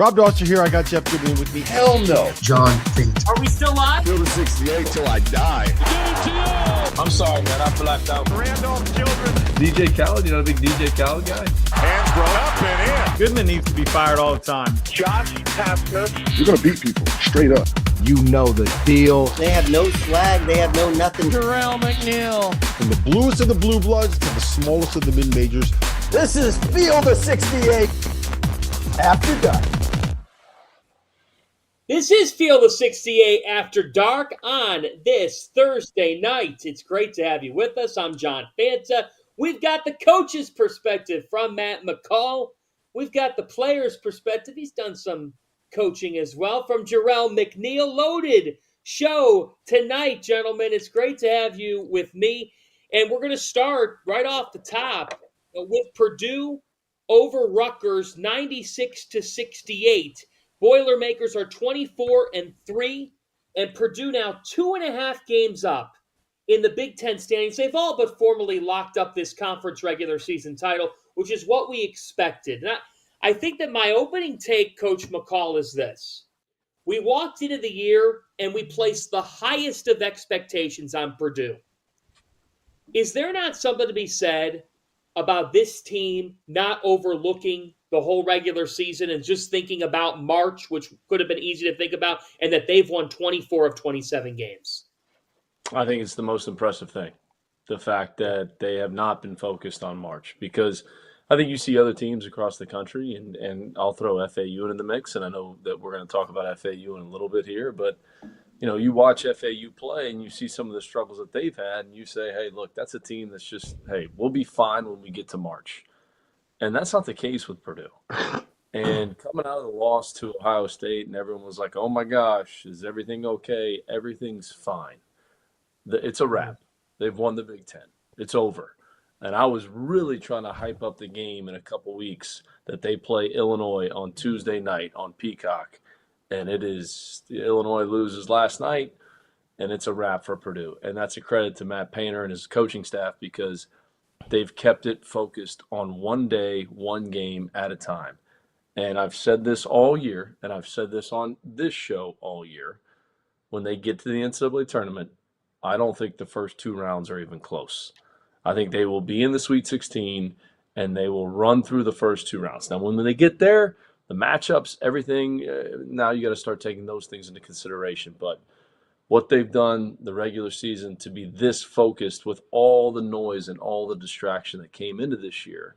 Rob Dauster here. I got Jeff Goodman with me. Hell no. John Fink. Are we still live? Field of 68 till I die. I'm sorry, man. I blacked out. Randolph Children. DJ Khaled, you know the big DJ Khaled guy? Hands brought up and in. Goodman needs to be fired all the time. Josh Pastner. You're going to beat people straight up. You know the deal. They have no swag. They have no nothing. Jerel McNeal. From the bluest of the blue bloods to the smallest of the mid-majors. This is Field of 68 After Dark. This is Field of 68 After Dark on this Thursday night. It's great to have you with us. I'm John Fanta. We've got the coach's perspective from Matt McCall. We've got the player's perspective. He's done some coaching as well from Jerel McNeal. Loaded show tonight, gentlemen. It's great to have you with me. And we're going to start right off the top with Purdue over Rutgers, 96-68. Boilermakers are 24-3, and Purdue now 2.5 games up in the Big Ten standings. They've all but formally locked up this conference regular season title, which is what we expected. And I think that my opening take, Coach McCall, is this. We walked into the year and we placed the highest of expectations on Purdue. Is there not something to be said about this team not overlooking the whole regular season and just thinking about March, which could have been easy to think about, and that they've won 24 of 27 games? I think it's the most impressive thing, the fact that they have not been focused on March, because I think you see other teams across the country, and I'll throw FAU into the mix, and I know that we're going to talk about FAU in a little bit here, but you know, you watch FAU play and you see some of the struggles that they've had, and you say, hey, look, that's a team that's just, hey, we'll be fine when we get to March. And that's not the case with Purdue. And coming out of the loss to Ohio State, and everyone was like, oh my gosh, is everything okay? Everything's fine. It's a wrap. They've won the Big Ten. It's over. And I was really trying to hype up the game in a couple weeks that they play Illinois on Tuesday night on Peacock. And it is, Illinois loses last night, and it's a wrap for Purdue. And that's a credit to Matt Painter and his coaching staff, because they've kept it focused on one day, one game at a time. And I've said this all year, and I've said this on this show all year. When they get to the NCAA tournament, I don't think the first two rounds are even close. I think they will be in the Sweet 16, and they will run through the first two rounds. Now, when they get there, the matchups, everything, now you got to start taking those things into consideration. But what they've done the regular season to be this focused with all the noise and all the distraction that came into this year,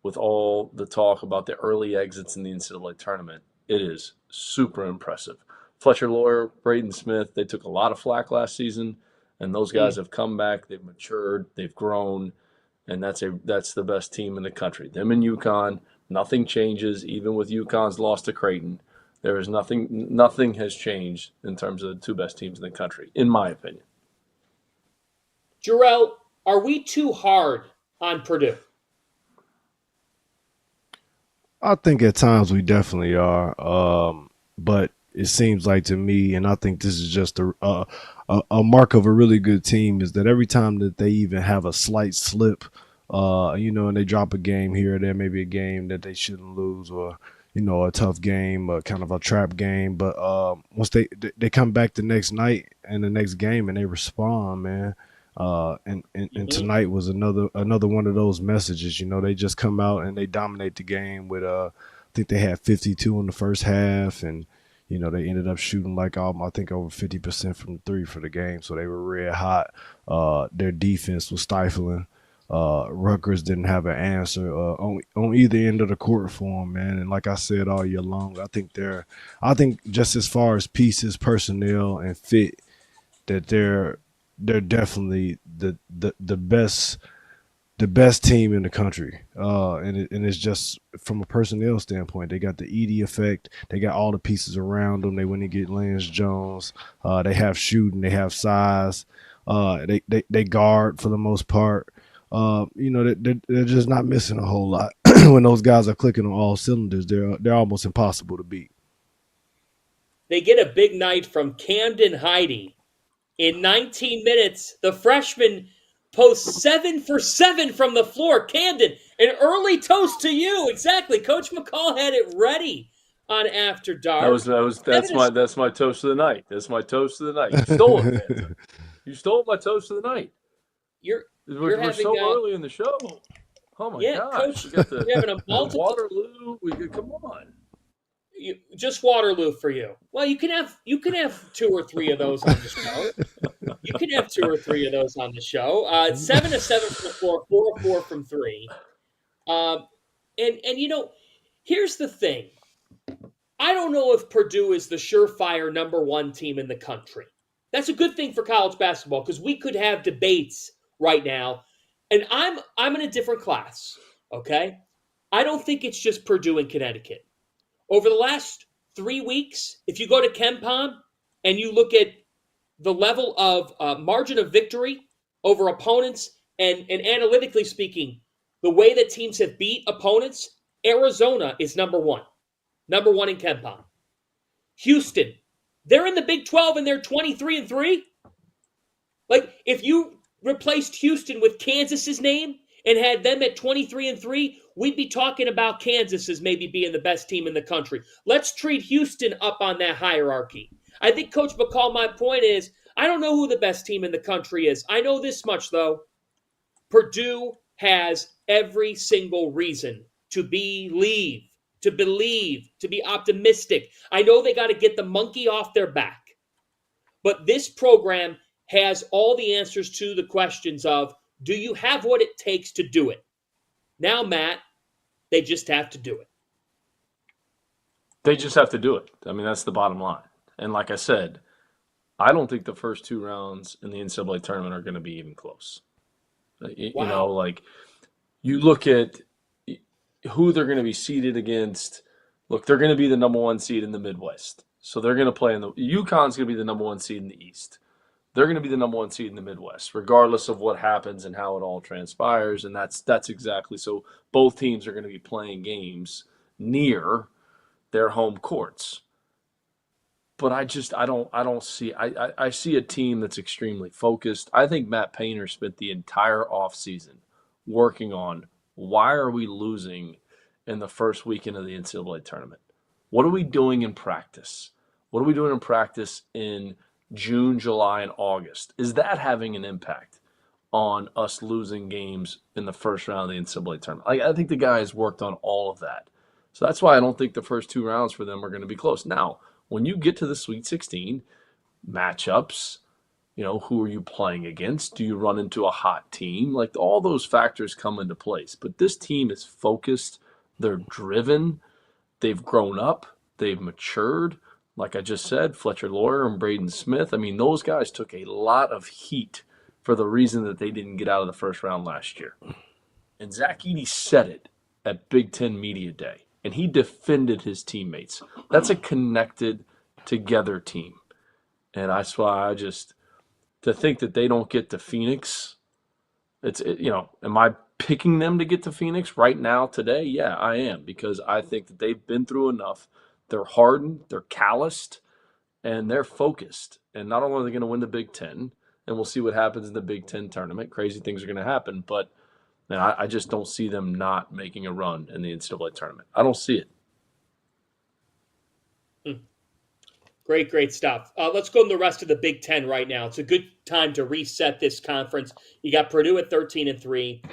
with all the talk about the early exits in the NCAA tournament, it is super impressive. Fletcher Lawyer, Braden Smith, they took a lot of flack last season, and those guys have come back. They've matured. They've grown, and that's the best team in the country. Them and UConn, nothing changes. Even with UConn's loss to Creighton, there is nothing has changed in terms of the two best teams in the country, in my opinion. Jerel, are we too hard on Purdue? I think at times we definitely are, but it seems like to me, and I think this is just a mark of a really good team, is that every time that they even have a slight slip, and they drop a game here or there, maybe a game that they shouldn't lose, or a tough game, kind of a trap game. But once they come back the next night and the next game and they respond, man. And tonight was another one of those messages. They just come out and they dominate the game with I think they had 52 in the first half, and they ended up shooting I think over 50% from three for the game. So they were red hot. Their defense was stifling. Rutgers didn't have an answer on either end of the court for them, man. And like I said all year long, I think just as far as pieces, personnel, and fit, that they're definitely the best team in the country. And it's just from a personnel standpoint, they got the Edey effect. They got all the pieces around them. They went and get Lance Jones. They have shooting. They have size. They guard for the most part. They're just not missing a whole lot. When those guys are clicking on all cylinders, they're almost impossible to beat. They get a big night from Camden Heide. In 19 minutes, the freshman posts 7 for 7 from the floor. Camden, an early toast to you. Exactly. Coach McCall had it ready on After Dark. That's my toast of the night. That's my toast of the night. You stole it, Fanta. You stole my toast of the night. We're so early in the show. Oh my gosh! Coach, we're having a multiple Waterloo. Come on. Just Waterloo for you. Well, you can have 2 or 3 of those on the show. You can have 2 or 3 of those on the show. 7 of 7 from the floor, 4 of 4 from 3. And here's the thing. I don't know if Purdue is the surefire number 1 team in the country. That's a good thing for college basketball because we could have debates right now. And I'm in a different class, okay? I don't think it's just Purdue and Connecticut. Over the last 3 weeks, if you go to KenPom and you look at the level of margin of victory over opponents and analytically speaking, the way that teams have beat opponents, Arizona is number 1. Number 1 in KenPom. Houston, they're in the Big 12 and they're 23-3. Like, if you replaced Houston with Kansas's name and had them at 23-3, we'd be talking about Kansas as maybe being the best team in the country. Let's treat Houston up on that hierarchy. I think Coach McCall, my point is, I don't know who the best team in the country is. I know this much, though. Purdue has every single reason to believe, to be optimistic. I know they got to get the monkey off their back. But this program has all the answers to the questions of, do you have what it takes to do it? Now, Matt, they just have to do it. They just have to do it. I mean, that's the bottom line. And like I said, I don't think the first 2 rounds in the NCAA tournament are going to be even close. You know, like you look at who they're going to be seeded against. Look, they're going to be the number 1 seed in the Midwest. So they're going to play UConn's going to be the number 1 seed in the East. They're going to be the number 1 seed in the Midwest, regardless of what happens and how it all transpires. And that's exactly so. Both teams are going to be playing games near their home courts. But I don't see. I see a team that's extremely focused. I think Matt Painter spent the entire offseason working on why are we losing in the first weekend of the NCAA tournament? What are we doing in practice? What are we doing in practice in June, July, and August? Is that having an impact on us losing games in the first round of the NCAA tournament? I think the guys worked on all of that. So that's why I don't think the first 2 rounds for them are going to be close. Now, when you get to the Sweet 16 matchups, you know, who are you playing against? Do you run into a hot team? Like, all those factors come into place. But this team is focused. They're driven. They've grown up. They've matured. Like I just said, Fletcher Lawyer and Braden Smith, I mean, those guys took a lot of heat for the reason that they didn't get out of the first round last year. And Zach Edey said it at Big Ten Media Day, and he defended his teammates. That's a connected, together team. And that's why to think that they don't get to Phoenix, am I picking them to get to Phoenix right now today? Yeah, I am, because I think that they've been through enough. They're hardened, they're calloused, and they're focused. And not only are they going to win the Big Ten, and we'll see what happens in the Big Ten tournament. Crazy things are going to happen, but man, I just don't see them not making a run in the NCAA tournament. I don't see it. Great stuff. Let's go to the rest of the Big Ten right now. It's a good time to reset this conference. You got Purdue at 13-3.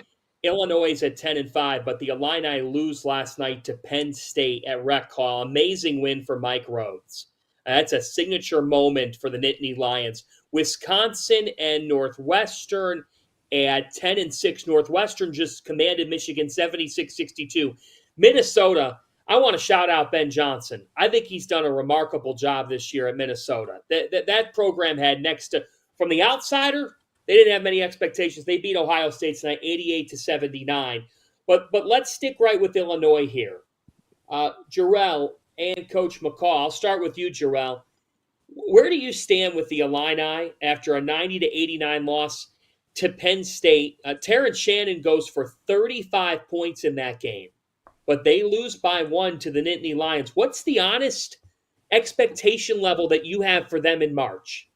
Illinois is at 10-5, but the Illini lose last night to Penn State at Rec Hall. Amazing win for Mike Rhodes. That's a signature moment for the Nittany Lions. Wisconsin and Northwestern at 10-6. Northwestern just commanded Michigan 76-62. Minnesota, I want to shout out Ben Johnson. I think he's done a remarkable job this year at Minnesota. That program had next to, from the outsider, they didn't have many expectations. They beat Ohio State tonight 88-79. But let's stick right with Illinois here. Jerel and Coach McCall, I'll start with you, Jerel. Where do you stand with the Illini after a 90-89 loss to Penn State? Terrence Shannon goes for 35 points in that game, but they lose by 1 to the Nittany Lions. What's the honest expectation level that you have for them in March?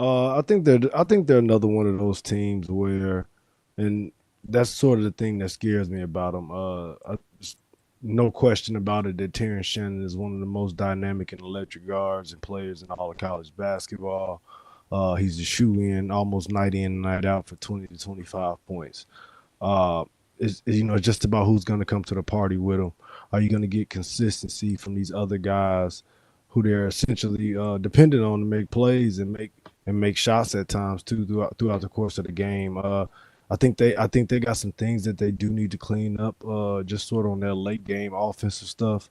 I think they're another one of those teams where, and that's sort of the thing that scares me about them. no question about it that Terrence Shannon is one of the most dynamic and electric guards and players in all of college basketball. He's a shoe-in almost night in, night out for 20 to 25 points. It's just about who's going to come to the party with him. Are you going to get consistency from these other guys who they're essentially dependent on to make plays and make shots at times too throughout the course of the game? I think they got some things that they do need to clean up, just sort of on their late game offensive stuff.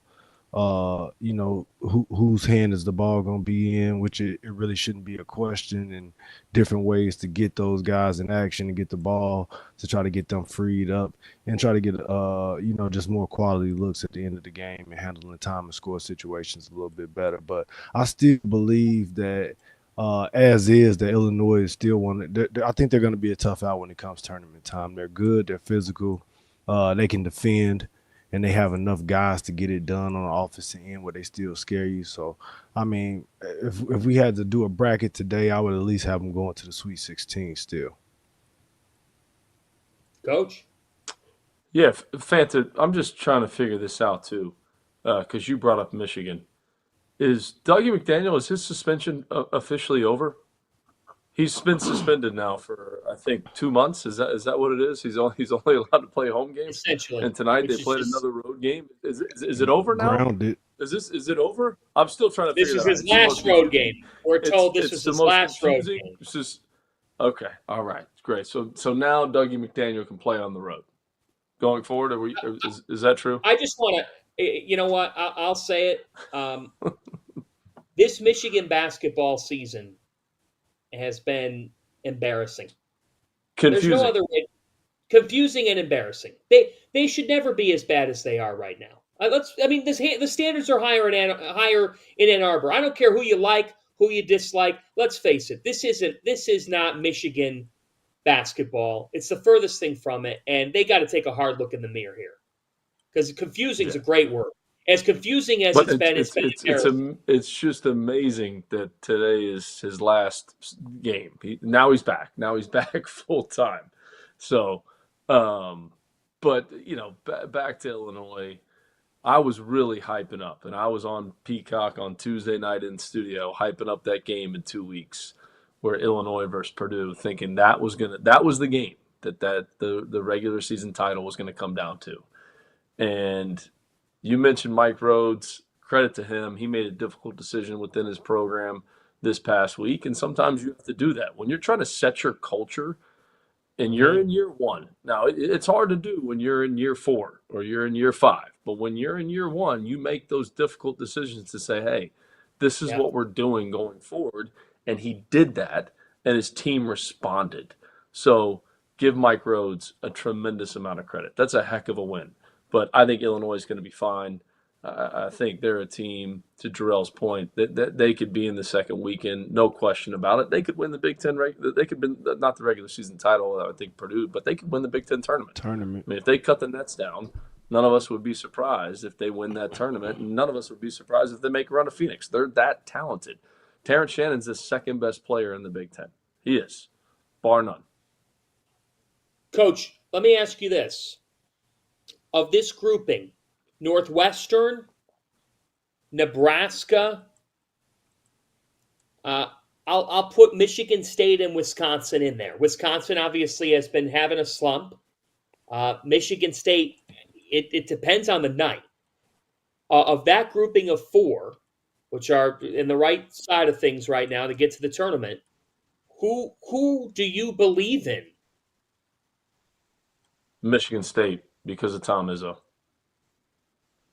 Whose hand is the ball going to be in, which it really shouldn't be a question, and different ways to get those guys in action and get the ball to try to get them freed up and try to get, just more quality looks at the end of the game and handling time and score situations a little bit better. But I still believe that as is, that Illinois is still one. I think they're going to be a tough out when it comes tournament time. They're good. They're physical. They can defend. And they have enough guys to get it done on the offensive end where they still scare you. So, I mean, if we had to do a bracket today, I would at least have them going to the Sweet 16 still. Coach? Yeah, Fanta, I'm just trying to figure this out too, because you brought up Michigan. Is Dougie McDaniel, is his suspension officially over? He's been suspended now for, I think, 2 months. Is that what it is? He's only allowed to play home games. Essentially. And tonight they played another road game. Is it over now? Grounded. Is it over? I'm still trying to figure This it out. is his last road game. We're told this is his last road game. Okay, all right, great. So now Dougie McDaniel can play on the road going forward. Is that true? I just want to, you know what? I'll say it. This Michigan basketball season has been embarrassing. Confusing. There's no other way. Confusing and embarrassing. They should never be as bad as they are right now. The standards are higher in Ann Arbor. I don't care who you like, who you dislike. Let's face it. This is not Michigan basketball. It's the furthest thing from it, and they got to take a hard look in the mirror here, because confusing is a great word. As confusing as it's been. It's just amazing that today is his last game. Now he's back. Now he's back full time. So, but back to Illinois, I was really hyping up, and I was on Peacock on Tuesday night in studio, hyping up that game in 2 weeks, where Illinois versus Purdue, thinking that was the game that the regular season title was gonna come down to, and. You mentioned Mike Rhodes. Credit to him. He made a difficult decision within his program this past week, and sometimes you have to do that. When you're trying to set your culture and you're in year one. Now, it's hard to do when you're in year 4 or you're in year 5. But when you're in year 1, you make those difficult decisions to say, hey, this is what we're doing going forward. And he did that, and his team responded. So give Mike Rhodes a tremendous amount of credit. That's a heck of a win. But I think Illinois is going to be fine. I think they're a team, to Jerel's point, that they could be in the second weekend, no question about it. They could win the Big Ten. They could win not the regular season title, I think Purdue, but they could win the Big Ten tournament. I mean, if they cut the nets down, none of us would be surprised if they win that tournament, and none of us would be surprised if they make a run to Phoenix. They're that talented. Terrence Shannon's the second best player in the Big Ten. He is, bar none. Coach, let me ask you this. Of this grouping, Northwestern, Nebraska, I'll put Michigan State and Wisconsin in there. Wisconsin obviously has been having a slump. Michigan State, it depends on the night. Of that grouping of 4, which are in the right side of things right now to get to the tournament, who do you believe in? Michigan State, because of Tom Izzo.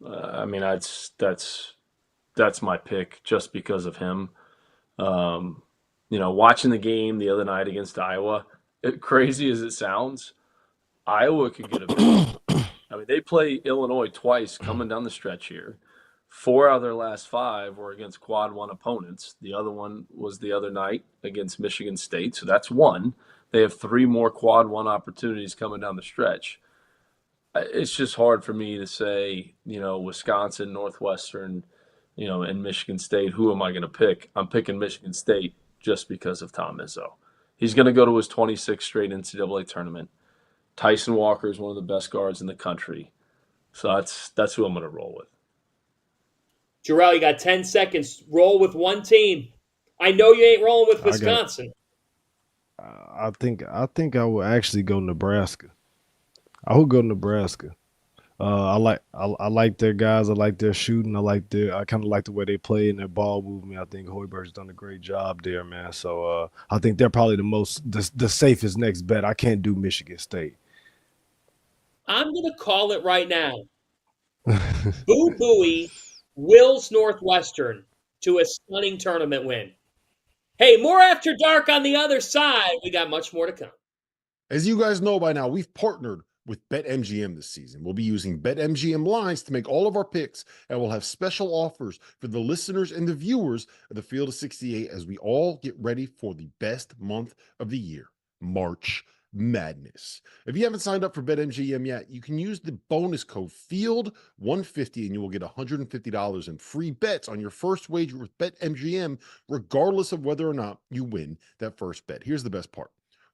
I mean, that's my pick just because of him. Watching the game the other night against Iowa, crazy as it sounds, Iowa could get a big. I mean, they play Illinois twice coming down the stretch here. 4 out of their last 5 were against quad 1 opponents. The other one was the other night against Michigan State, so that's 1. They have 3 more quad 1 opportunities coming down the stretch. It's just hard for me to say, Wisconsin, Northwestern, and Michigan State. Who am I going to pick? I'm picking Michigan State just because of Tom Izzo. He's going to go to his 26th straight NCAA tournament. Tyson Walker is one of the best guards in the country. So that's who I'm going to roll with. Jerel, you got 10 seconds. Roll with one team. I know you ain't rolling with Wisconsin. I think I will actually go Nebraska. I would go Nebraska. I like their guys. I like their shooting. I kind of like the way they play in their ball movement. I think Hoiberg's done a great job there, man. So I think they're probably the safest next bet. I can't do Michigan State. I'm going to call it right now. Boo Booey wills Northwestern to a stunning tournament win. Hey, more After Dark on the other side. We got much more to come. As you guys know by now, we've partnered with BetMGM this season. We'll be using BetMGM lines to make all of our picks, and we'll have special offers for the listeners and the viewers of the Field of 68 as we all get ready for the best month of the year, March Madness. If you haven't signed up for BetMGM yet, you can use the bonus code FIELD150 and you will get $150 in free bets on your first wager with BetMGM, regardless of whether or not you win that first bet. Here's the best part.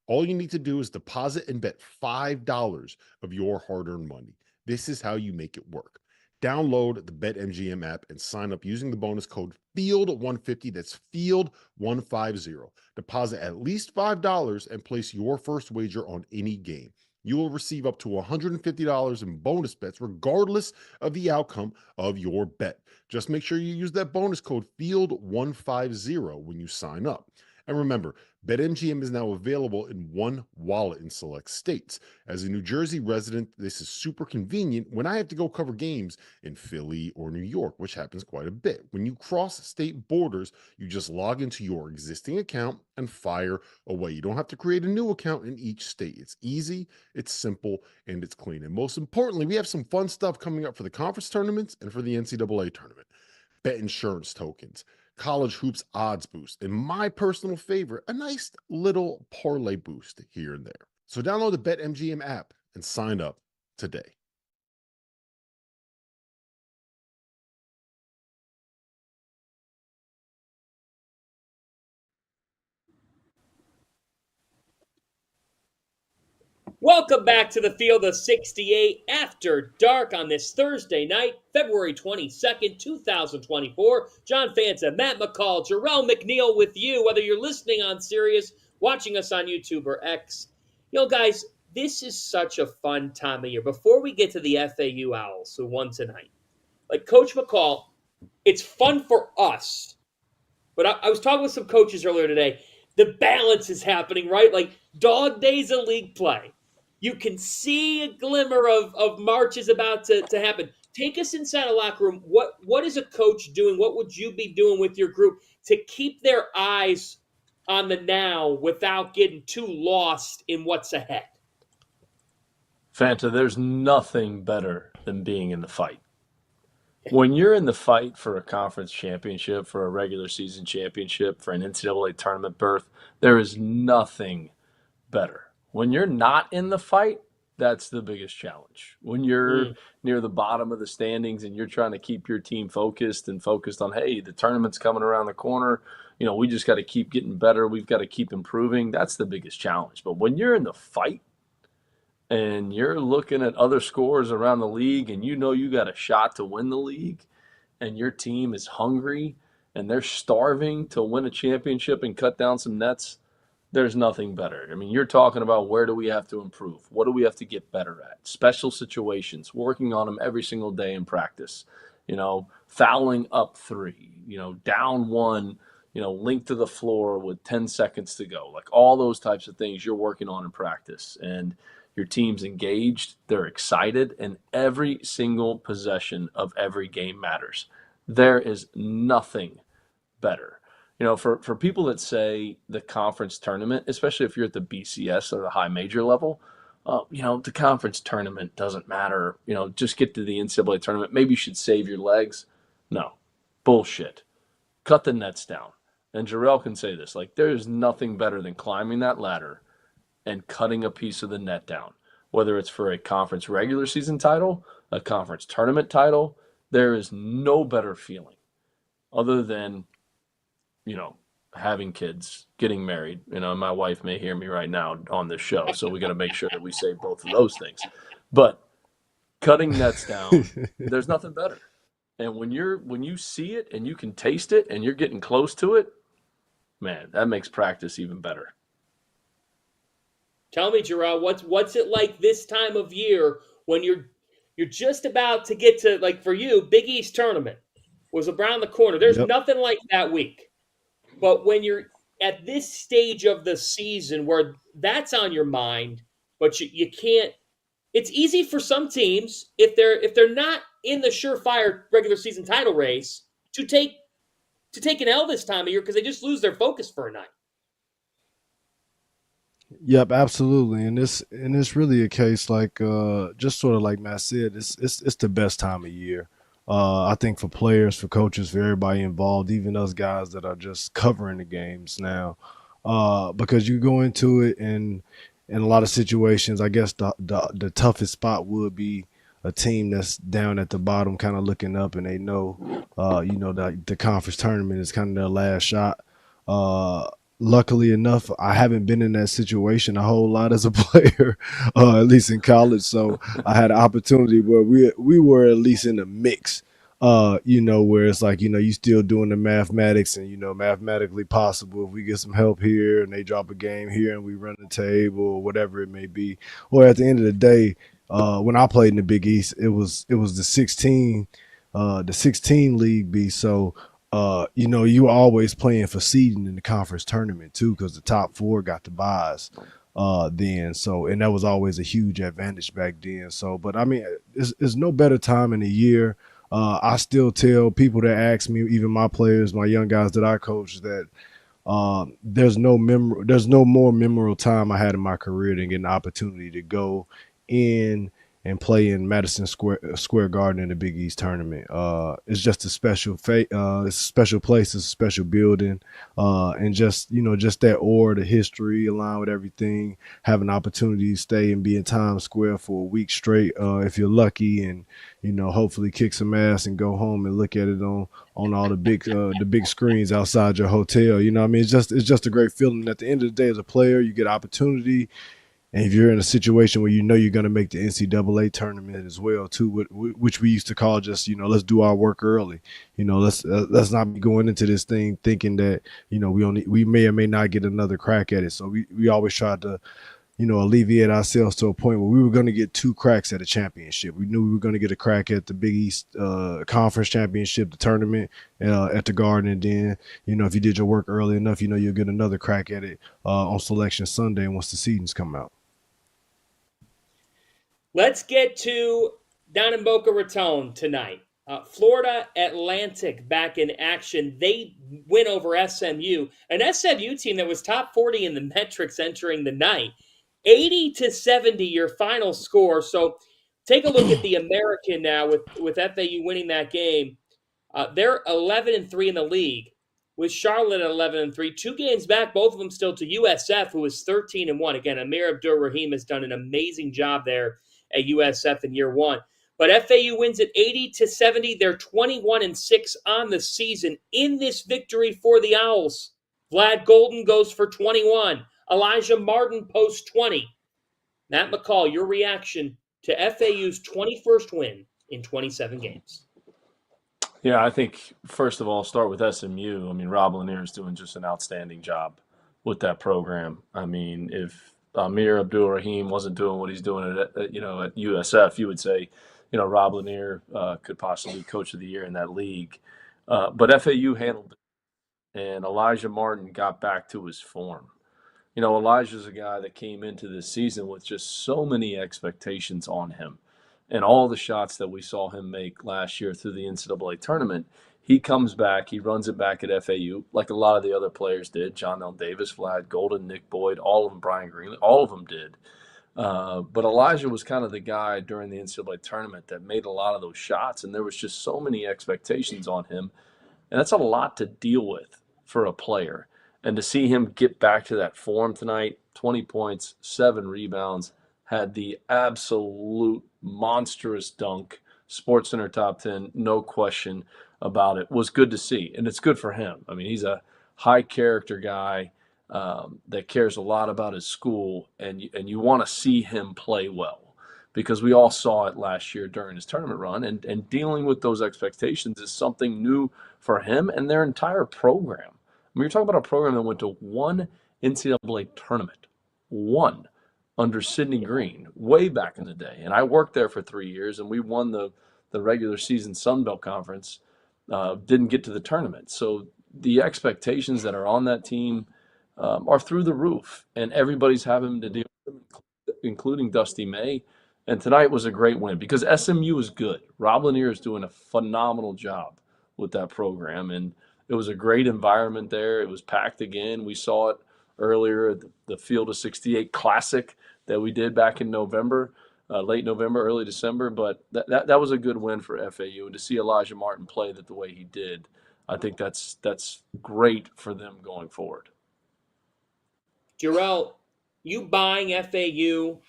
All you need to do is deposit and bet $5 of your hard-earned money. This is how you make it work. Download the BetMGM app and sign up using the bonus code FIELD150. That's FIELD150. Deposit at least $5 and place your first wager on any game. You will receive up to $150 in bonus bets regardless of the outcome of your bet. Just make sure you use that bonus code FIELD150 when you sign up. And remember, BetMGM is now available in one wallet in select states. As a New Jersey resident, this is super convenient when I have to go cover games in Philly or New York, which happens quite a bit. When you cross state borders, you just log into your existing account and fire away. You don't have to create a new account in each state. It's easy, it's simple, and it's clean. And most importantly, we have some fun stuff coming up for the conference tournaments and for the NCAA tournament. Bet insurance tokens, college hoops odds boost, and my personal favorite, a nice little parlay boost here and there. So download the BetMGM app and sign up today. Welcome back to the Field of 68 After Dark on this Thursday night, February 22nd, 2024. John Fanta, Matt McCall, Jerel McNeal with you, whether you're listening on Sirius, watching us on YouTube or X. You know, guys, this is such a fun time of year. Before we get to the FAU Owls, who won tonight, like Coach McCall, it's fun for us. But I was talking with some coaches earlier today. The balance is happening, right? Like dog days of league play. You can see a glimmer of March is about to happen. Take us inside a locker room. What is a coach doing? What would you be doing with your group to keep their eyes on the now without getting too lost in what's ahead? Fanta, there's nothing better than being in the fight. When you're in the fight for a conference championship, for a regular season championship, for an NCAA tournament berth, there is nothing better. When you're not in the fight, that's the biggest challenge. When you're near the bottom of the standings and you're trying to keep your team focused on, hey, the tournament's coming around the corner, you know, we just got to keep getting better. We've got to keep improving. That's the biggest challenge. But when you're in the fight and you're looking at other scores around the league and you know you got a shot to win the league and your team is hungry and they're starving to win a championship and cut down some nets, there's nothing better. I mean, you're talking about where do we have to improve? What do we have to get better at? Special situations, working on them every single day in practice. You know, fouling up three, you know, down one, you know, linked to the floor with 10 seconds to go. Like all those types of things you're working on in practice. And your team's engaged, they're excited, and every single possession of every game matters. There is nothing better. You know, for people that say the conference tournament, especially if you're at the BCS or the high major level, you know, the conference tournament doesn't matter. You know, just get to the NCAA tournament. Maybe you should save your legs. No, bullshit. Cut the nets down. And Jerel can say this, like there's nothing better than climbing that ladder and cutting a piece of the net down, whether it's for a conference regular season title, a conference tournament title. There is no better feeling other than, you know, having kids, getting married. You know, my wife may hear me right now on this show, so we got to make sure that we say both of those things. But cutting nets down. There's nothing better. And when you see it and you can taste it and you're getting close to it, man, that makes practice even better. Tell me, Jerel, what's it like this time of year when you're just about to get to, like, for you, Big East tournament was around the corner. There's Yep. nothing like that week. But when you're at this stage of the season where that's on your mind, but you can't, it's easy for some teams, if they're not in the surefire regular season title race, to take an L this time of year because they just lose their focus for a night. Yep, absolutely, and it's really a case like just sort of like Matt said, it's the best time of year. I think for players, for coaches, for everybody involved, even us guys that are just covering the games now, because you go into it and in a lot of situations, I guess the toughest spot would be a team that's down at the bottom, kind of looking up, and they know, the conference tournament is kind of their last shot. Luckily enough, I haven't been in that situation a whole lot as a player, at least in college. So I had an opportunity where we were at least in the mix, where it's like, you still doing the mathematics and, mathematically possible if we get some help here and they drop a game here and we run the table or whatever it may be. Or at the end of the day, when I played in the Big East, it was the 16 League B. So, you were always playing for seeding in the conference tournament too, because the top four got the buys then. So, and that was always a huge advantage back then. So, but I mean, it's no better time in the year. I still tell people that ask me, even my players, my young guys that I coach, that there's no more memorable time I had in my career than getting the opportunity to go in and play in Madison Square Garden in the Big East tournament. It's just a special it's a special place, it's a special building, and just that aura, the history, along with everything. Have an opportunity to stay and be in Times Square for a week straight, if you're lucky, and hopefully kick some ass and go home and look at it on all the big screens outside your hotel. I mean, it's just a great feeling. At the end of the day, as a player, you get opportunity. And if you're in a situation where you're going to make the NCAA tournament as well, too, which we used to call just, let's do our work early. Let's not be going into this thing thinking that, we may or may not get another crack at it. So we always tried to, alleviate ourselves to a point where we were going to get 2 cracks at a championship. We knew we were going to get a crack at the Big East Conference Championship, the tournament at the Garden. And then, if you did your work early enough, you'll get another crack at it on Selection Sunday once the seasons come out. Let's get to down in Boca Raton tonight. Florida Atlantic back in action. They win over SMU, an SMU team that was top 40 in the metrics entering the night. 80-70, your final score. So take a look at the American now with FAU winning that game. They're 11-3 in the league, with Charlotte at 11-3. 2 games back, both of them still to USF, who is 13-1. Again, Amir Abdur-Rahim has done an amazing job there at USF in year 1. But FAU wins at 80-70. They're 21-6 on the season. In this victory for the Owls, Vlad Golden goes for 21. Elijah Martin posts 20. Matt McCall, your reaction to FAU's 21st win in 27 games. Yeah, I think, first of all, start with SMU. I mean, Rob Lanier is doing just an outstanding job with that program. I mean, if Amir Abdur-Rahim wasn't doing what he's doing at USF, you would say, Rob Lanier could possibly be coach of the year in that league. But FAU handled it, and Elijah Martin got back to his form. Elijah's a guy that came into this season with just so many expectations on him. And all the shots that we saw him make last year through the NCAA tournament, he comes back, he runs it back at FAU, like a lot of the other players did. John L. Davis, Vlad Golden, Nick Boyd, all of them, Brian Greenlee, all of them did. But Elijah was kind of the guy during the NCAA tournament that made a lot of those shots, and there was just so many expectations on him. And that's a lot to deal with for a player. And to see him get back to that form tonight, 20 points, 7 rebounds, had the absolute monstrous dunk, SportsCenter top 10, no question about it, was good to see. And it's good for him. I mean, he's a high character guy that cares a lot about his school, and you want to see him play well. because we all saw it last year during his tournament run, and dealing with those expectations is something new for him and their entire program. I mean, you're talking about a program that went to one NCAA tournament, one, under Sidney Green, way back in the day. And I worked there for 3 years, and we won the regular season Sun Belt Conference, didn't get to the tournament. So the expectations that are on that team are through the roof, and everybody's having to deal with them, including Dusty May. And tonight was a great win because SMU is good. Rob Lanier is doing a phenomenal job with that program, and it was a great environment there. It was packed again. We saw it earlier at the Field of 68 Classic that we did back in November, late November, early December. But that was a good win for FAU, and to see Elijah Martin play the way he did, I think that's great for them going forward. Jerel, you buying FAU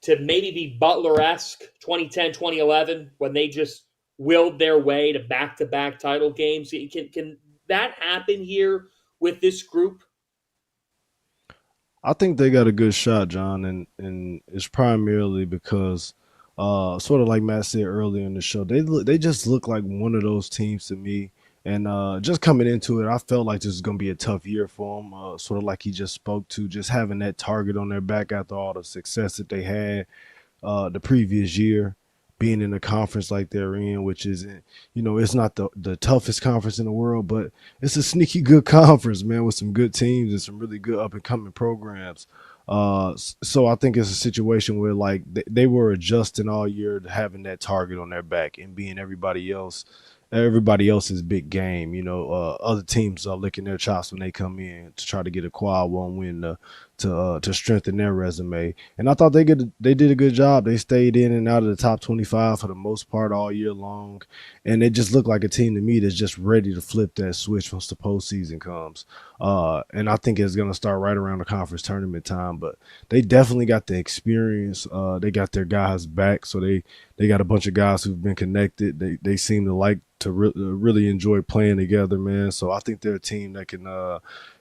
to maybe be Butler-esque 2010, 2011 when they just willed their way to back-to-back title games? Can that happen here with this group? I think they got a good shot, John, and it's primarily because, sort of like Matt said earlier in the show, they just look like one of those teams to me. And just coming into it, I felt like this is going to be a tough year for them, sort of like he just spoke to, just having that target on their back after all the success that they had the previous year, being in a conference like they're in, which is, it's not the toughest conference in the world, but it's a sneaky good conference, man, with some good teams and some really good up-and-coming programs. So I think it's a situation where, like, they were adjusting all year to having that target on their back and being everybody else's big game. Other teams are licking their chops when they come in to try to get a quad one win to strengthen their resume. And I thought they did a good job. They stayed in and out of the top 25 for the most part all year long. And they just looked like a team to me that's just ready to flip that switch once the postseason comes. And I think it's going to start right around the conference tournament time. But they definitely got the experience. They got their guys back. So they got a bunch of guys who've been connected. They seem to like to really enjoy playing together, man. So I think they're a team that can,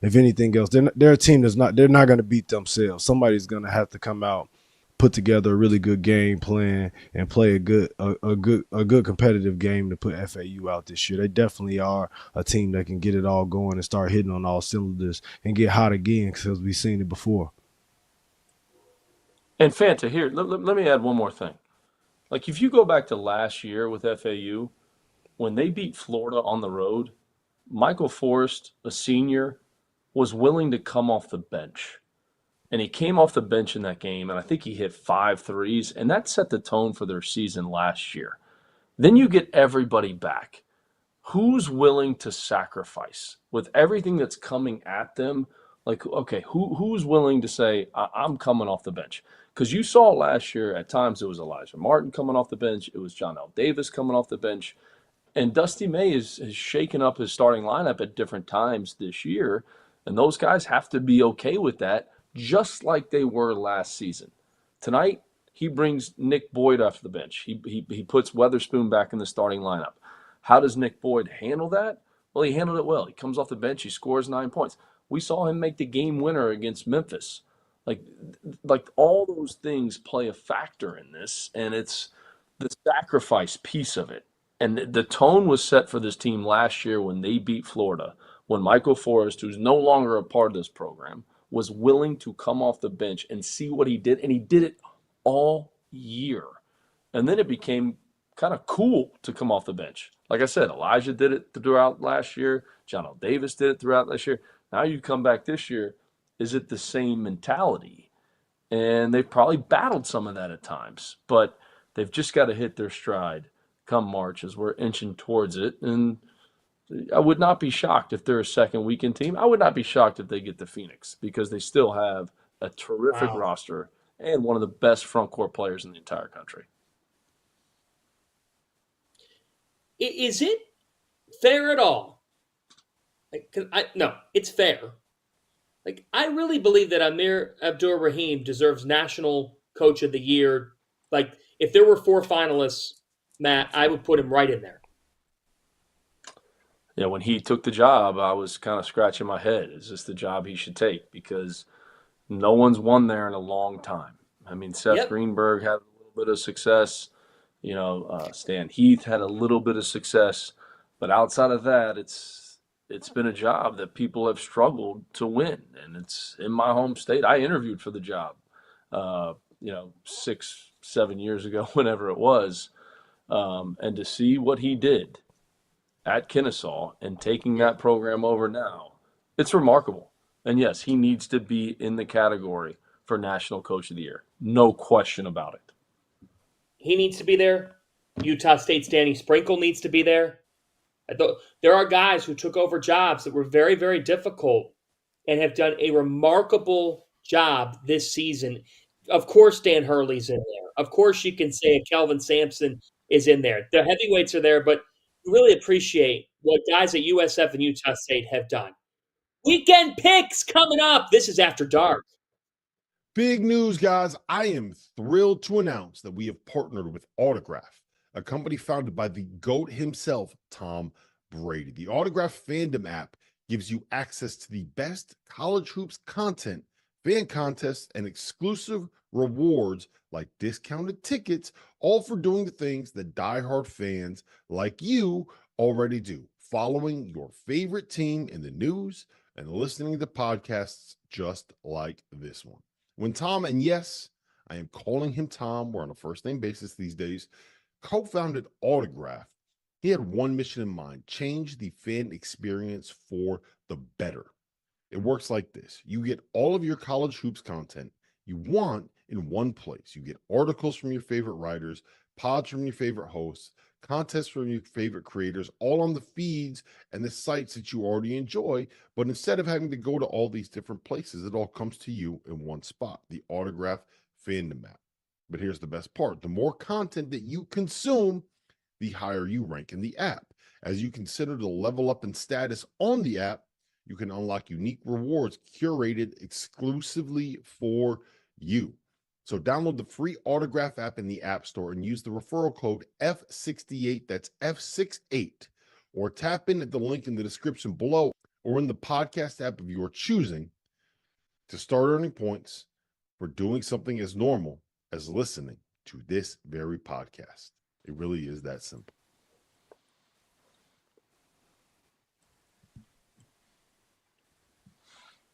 if anything else, they're a team they're not going to beat themselves. Somebody's going to have to come out, put together a really good game plan, and play a good competitive game to put FAU out this year. They definitely are a team that can get it all going and start hitting on all cylinders and get hot again because we've seen it before. And Fanta, here, let me add one more thing. Like, if you go back to last year with FAU, when they beat Florida on the road, Michael Forrest, a senior, was willing to come off the bench. And he came off the bench in that game, and I think he hit 5 threes, and that set the tone for their season last year. Then you get everybody back. Who's willing to sacrifice with everything that's coming at them? Like, okay, who's willing to say, I'm coming off the bench? Because you saw last year at times it was Elijah Martin coming off the bench. It was John L. Davis coming off the bench. And Dusty May has shaken up his starting lineup at different times this year, and those guys have to be okay with that, just like they were last season. Tonight, he brings Nick Boyd off the bench. He puts Weatherspoon back in the starting lineup. How does Nick Boyd handle that? Well, he handled it well. He comes off the bench. He scores 9 points. We saw him make the game winner against Memphis. Like all those things play a factor in this, and it's the sacrifice piece of it. And the tone was set for this team last year when they beat Florida, when Michael Forrest, who's no longer a part of this program, was willing to come off the bench and see what he did, and he did it all year. And then it became kind of cool to come off the bench. Like I said, Elijah did it throughout last year. John L. Davis did it throughout last year. Now you come back this year, is it the same mentality? And they've probably battled some of that at times, but they've just got to hit their stride come March as we're inching towards it. And I would not be shocked if they're a second weekend team. I would not be shocked if they get to Phoenix because they still have a terrific roster and one of the best front court players in the entire country. Is it fair at all? No, it's fair. Like, I really believe that Amir Abdur-Rahim deserves National Coach of the Year. Like, if there were 4 finalists, Matt, I would put him right in there. Yeah, when he took the job, I was kind of scratching my head. Is this the job he should take? Because no one's won there in a long time. I mean, Seth Greenberg had a little bit of success. Stan Heath had a little bit of success, but outside of that, it's been a job that people have struggled to win, and it's in my home state. I interviewed for the job, 6-7 years ago, whenever it was, and to see what he did at Kennesaw and taking that program over now, it's remarkable. And yes, he needs to be in the category for National Coach of the Year. No question about it. He needs to be there. Utah State's Danny Sprinkle needs to be there. There are guys who took over jobs that were very, very difficult and have done a remarkable job this season. Of course, Dan Hurley's in there. Of course, you can say Kelvin Sampson is in there. The heavyweights are there, but you really appreciate what guys at USF and Utah State have done. Weekend picks coming up. This is After Dark. Big news, guys. I am thrilled to announce that we have partnered with Autograph, a company founded by the GOAT himself, Tom Brady. The Autograph fandom app gives you access to the best college hoops content, fan contests, and exclusive rewards like discounted tickets, all for doing the things that diehard fans like you already do, following your favorite team in the news and listening to podcasts just like this one. When Tom, and yes, I am calling him Tom, we're on a first-name basis these days, co-founded Autograph, he had one mission in mind: change the fan experience for the better. It works like this. You get all of your college hoops content you want in one place. You get articles from your favorite writers, pods from your favorite hosts, contests from your favorite creators, all on the feeds and the sites that you already enjoy. But instead of having to go to all these different places, it all comes to you in one spot, the Autograph fandom app. But here's the best part. The more content that you consume, the higher you rank in the app. As you consider to level up in status on the app, you can unlock unique rewards curated exclusively for you. So download the free Autograph app in the App Store and use the referral code F68, that's F68, or tap in at the link in the description below or in the podcast app of your choosing to start earning points for doing something as normal as listening to this very podcast. It really is that simple.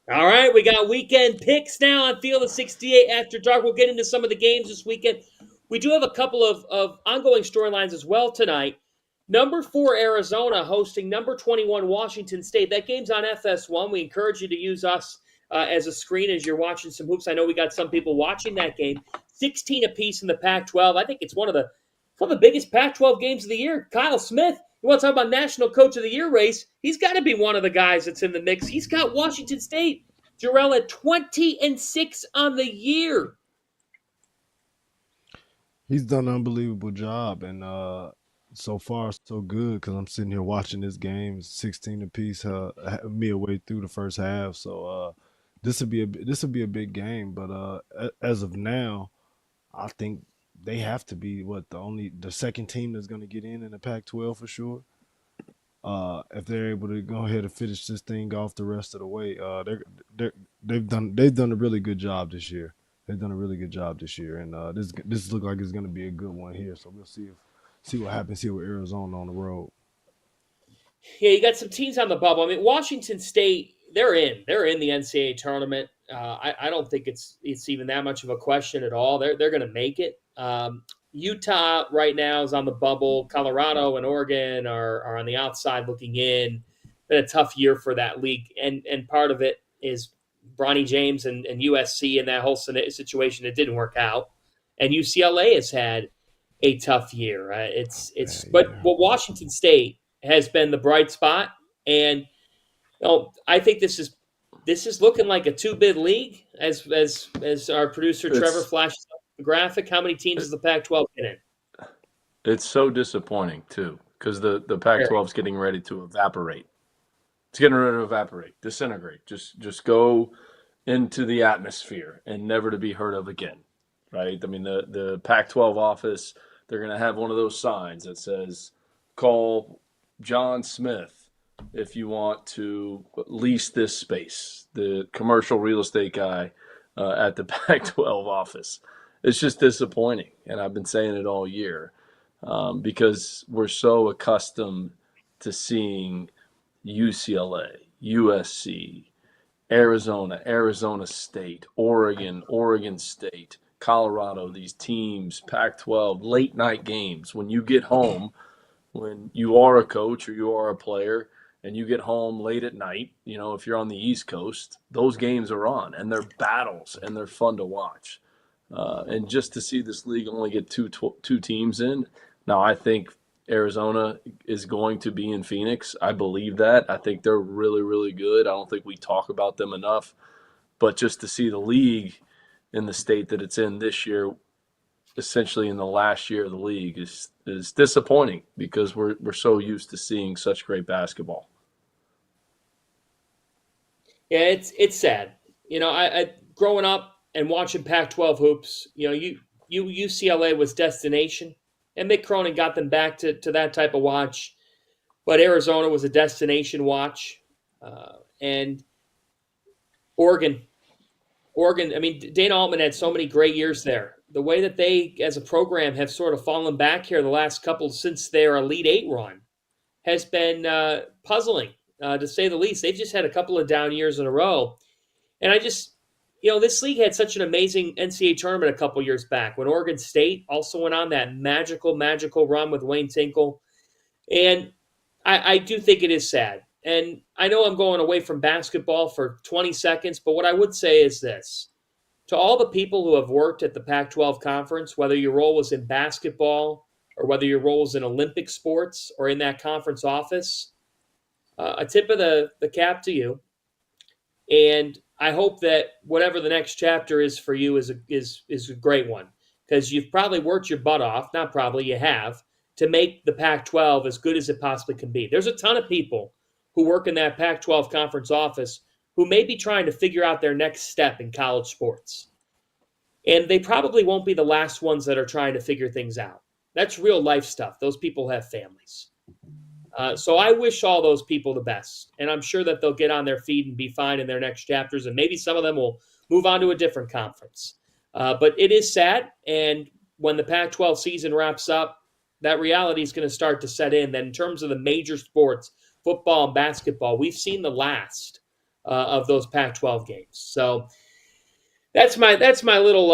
All right, we got weekend picks now on Field of 68 After Dark. We'll get into some of the games this weekend. We do have a couple of ongoing storylines as well tonight. Number 4, Arizona hosting number 21, Washington State. That game's on FS1. We encourage you to use us as a screen as you're watching some hoops. I know we got some people watching that game. 16 apiece in the Pac-12. I think it's one of the biggest Pac-12 games of the year. Kyle Smith, you want to talk about National Coach of the Year race? He's got to be one of the guys that's in the mix. He's got Washington State, Jerel, at 20-6 on the year. He's done an unbelievable job, and so far so good, because I'm sitting here watching this game, 16 apiece, midway through the first half. So this would be a big game. But as of now, I think they have to be the second team that's going to get in the Pac-12 for sure. If they're able to go ahead and finish this thing off the rest of the way, they've done a really good job this year. They've done a really good job this year, and this looks like it's going to be a good one here. So we'll see what happens here with Arizona on the road. Yeah, you got some teams on the bubble. I mean, Washington State, they're in the NCAA tournament. I don't think it's even that much of a question at all. They're going to make it. Utah right now is on the bubble. Colorado and Oregon are on the outside looking in. Been a tough year for that league, and part of it is Bronny James and USC and that whole situation. It didn't work out, and UCLA has had a tough year. But Washington State has been the bright spot, and I think this is looking like a 2-bid league as our producer Trevor flashes up the graphic. How many teams does the Pac-12 get in? It's so disappointing too, because the Pac-12 is getting ready to evaporate. It's getting ready to evaporate, disintegrate, just go into the atmosphere and never to be heard of again, right? I mean, the Pac-12 office, they're going to have one of those signs that says, call John Smith if you want to lease this space, the commercial real estate guy at the Pac-12 office. it's just disappointing. And I've been saying it all year because we're so accustomed to seeing UCLA, USC, Arizona, Arizona State, Oregon, Oregon State, Colorado, these teams, Pac-12, late night games. When you get home, when you are a coach or you are a player and you get home late at night, if you're on the East Coast, those games are on and they're battles and they're fun to watch. And just to see this league only get two teams in, now I think Arizona is going to be in Phoenix. I believe that. I think they're really, really good. I don't think we talk about them enough. But just to see the league in the state that it's in this year, essentially in the last year of the league, is disappointing because we're so used to seeing such great basketball. Yeah, it's sad. I growing up and watching Pac-12 hoops, UCLA was destination, and Mick Cronin got them back to that type of watch. But Arizona was a destination watch, and Oregon. I mean, Dana Altman had so many great years there. The way that they, as a program, have sort of fallen back here the last couple since their Elite Eight run has been puzzling, to say the least. They've just had a couple of down years in a row. And I just, this league had such an amazing NCAA tournament a couple years back when Oregon State also went on that magical run with Wayne Tinkle. And I do think it is sad. And I know I'm going away from basketball for 20 seconds, but what I would say is this. To all the people who have worked at the Pac-12 conference, whether your role was in basketball or whether your role was in Olympic sports or in that conference office, a tip of the cap to you. And I hope that whatever the next chapter is for you is a great one, because you've probably worked your butt off, not probably, you have, to make the Pac-12 as good as it possibly can be. There's a ton of people who work in that Pac-12 conference office who may be trying to figure out their next step in college sports. And they probably won't be the last ones that are trying to figure things out. That's real life stuff. Those people have families. So I wish all those people the best. And I'm sure that they'll get on their feet and be fine in their next chapters. And maybe some of them will move on to a different conference. But it is sad. And when the Pac-12 season wraps up, that reality is going to start to set in. That in terms of the major sports, football and basketball, we've seen the last of those Pac-12 games. So that's my little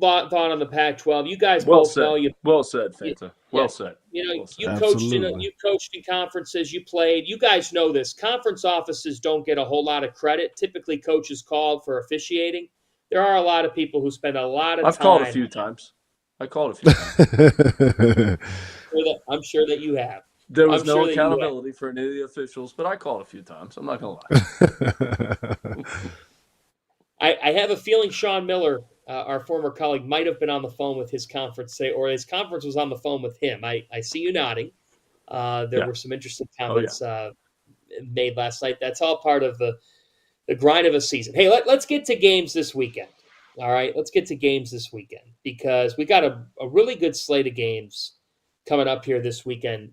thought on the Pac-12. You guys both know you. Well said, Fanta. Well said. You Absolutely. you coached in conferences, you played. You guys know this. Conference offices don't get a whole lot of credit. Typically, coaches called for officiating. There are a lot of people who spend a lot of time. I've called a few times. I'm sure that you have. There was no accountability for any of the officials, but I called a few times. I'm not going to lie. I have a feeling Sean Miller, our former colleague, might have been on the phone with his conference today, or his conference was on the phone with him. I see you nodding. There were some interesting comments made last night. That's all part of the grind of a season. Hey, let's get to games this weekend. All right, let's get to games this weekend because we got a really good slate of games coming up here this weekend.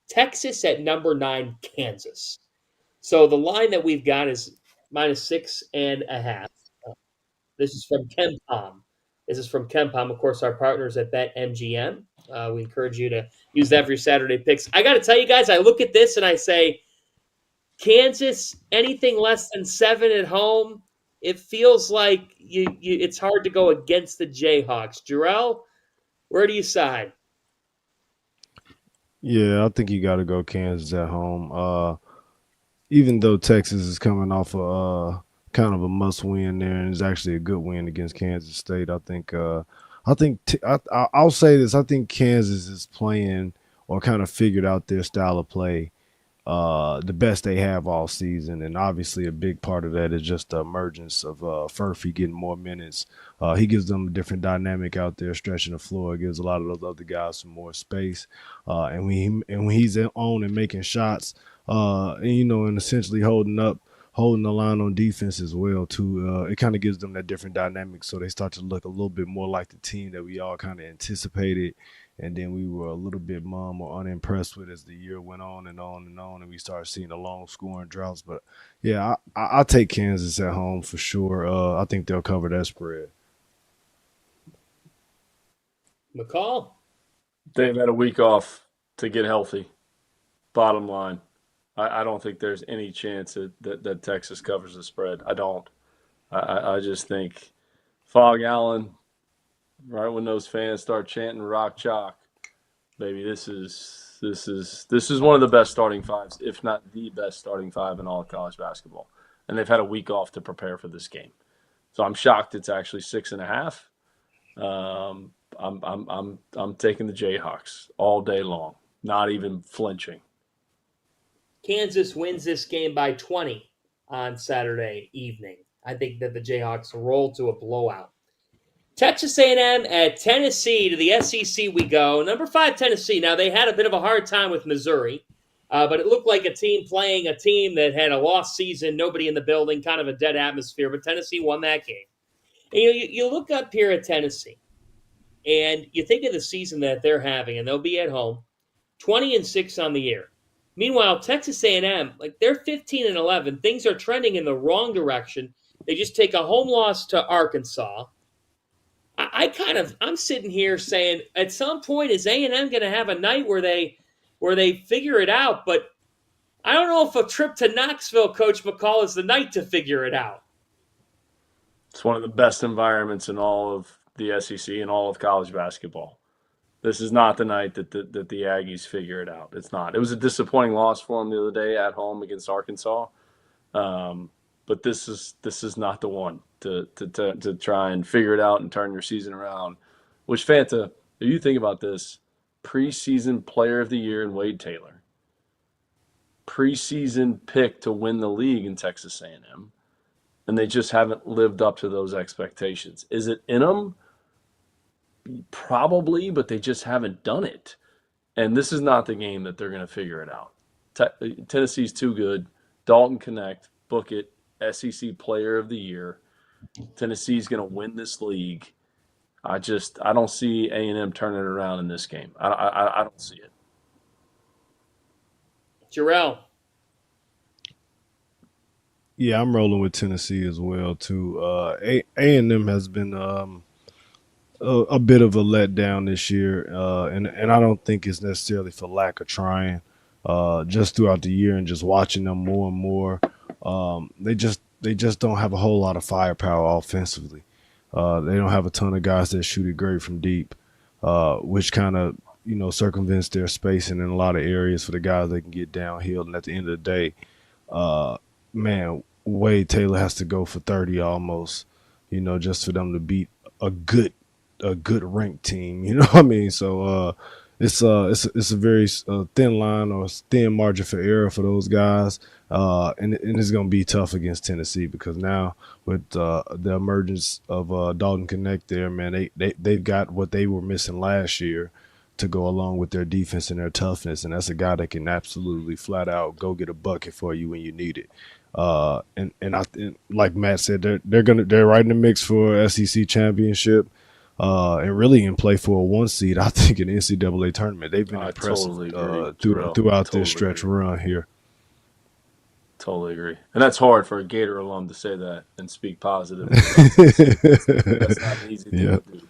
Texas at number 9, Kansas. So the line that we've got is -6.5. This is from KenPom. Of course, our partners at BetMGM. We encourage you to use that for your Saturday picks. I got to tell you guys, I look at this and I say, Kansas, anything less than 7 at home, it feels like it's hard to go against the Jayhawks. Jerel, where do you side? Yeah, I think you got to go Kansas at home. Even though Texas is coming off kind of a must win there, and it's actually a good win against Kansas State. I'll say this: I think Kansas is playing or kind of figured out their style of play the best they have all season, and obviously a big part of that is just the emergence of Furphy getting more minutes. He gives them a different dynamic out there, stretching the floor. It gives a lot of those other guys some more space, and when he's on and making shots, and essentially holding the line on defense as well too. It kind of gives them that different dynamic, so they start to look a little bit more like the team that we all kind of anticipated, and then we were a little bit mum or unimpressed with as the year went on and on and on, and we started seeing the long scoring droughts. But yeah, I'll take Kansas at home for sure. I think they'll cover that spread. McCall? They've had a week off to get healthy. Bottom line, I don't think there's any chance that Texas covers the spread. I don't. I just think Fog Allen, right when those fans start chanting "Rock Chalk," baby, this is one of the best starting fives, if not the best starting five in all of college basketball. And they've had a week off to prepare for this game, so I'm shocked it's actually 6.5. I'm taking the Jayhawks all day long, not even flinching. Kansas wins this game by 20 on Saturday evening. I think that the Jayhawks roll to a blowout. Texas A&M at Tennessee. To the SEC we go. Number 5 Tennessee. Now, they had a bit of a hard time with Missouri, but it looked like a team playing a team that had a lost season, nobody in the building, kind of a dead atmosphere, but Tennessee won that game. And, you look up here at Tennessee, and you think of the season that they're having, and they'll be at home, 20-6 on the year. Meanwhile, Texas A&M, they're 15-11. Things are trending in the wrong direction. They just take a home loss to Arkansas. I'm sitting here saying, at some point, is A&M going to have a night where they figure it out? But I don't know if a trip to Knoxville, Coach McCall, is the night to figure it out. It's one of the best environments in all of the SEC and all of college basketball. This is not the night that the Aggies figure it out. It's not. It was a disappointing loss for them the other day at home against Arkansas, but this is not the one to try and figure it out and turn your season around. Which, Fanta, if you think about this, preseason player of the year in Wade Taylor, preseason pick to win the league in Texas A&M, and they just haven't lived up to those expectations. Is it in them? Probably, but they just haven't done it. And this is not the game that they're going to figure it out. Tennessee's too good. Dalton Connect, book it, SEC Player of the Year. Tennessee's going to win this league. I don't see A&M turning it around in this game. I don't see it. Jerel. Yeah, I'm rolling with Tennessee as well too. A&M has been a bit of a letdown this year, and I don't think it's necessarily for lack of trying. Just throughout the year and just watching them more and more, they just don't have a whole lot of firepower offensively. They don't have a ton of guys that shoot it great from deep, which kind of circumvents their spacing in a lot of areas for the guys that can get downhill. And at the end of the day, man, Wade Taylor has to go for 30 almost, just for them to beat a good ranked team. You know what I mean? So it's a very thin line or thin margin for error for those guys, and it's going to be tough against Tennessee because now with the emergence of Dalton Connect there, man, they've got what they were missing last year to go along with their defense and their toughness, and that's a guy that can absolutely flat out go get a bucket for you when you need it. And like Matt said, they're right in the mix for SEC championship. And really in play for a 1 seed, I think, in the NCAA tournament. They've been impressive throughout this stretch run here. Totally agree. And that's hard for a Gator alum to say that and speak positive. That's not an easy thing to do,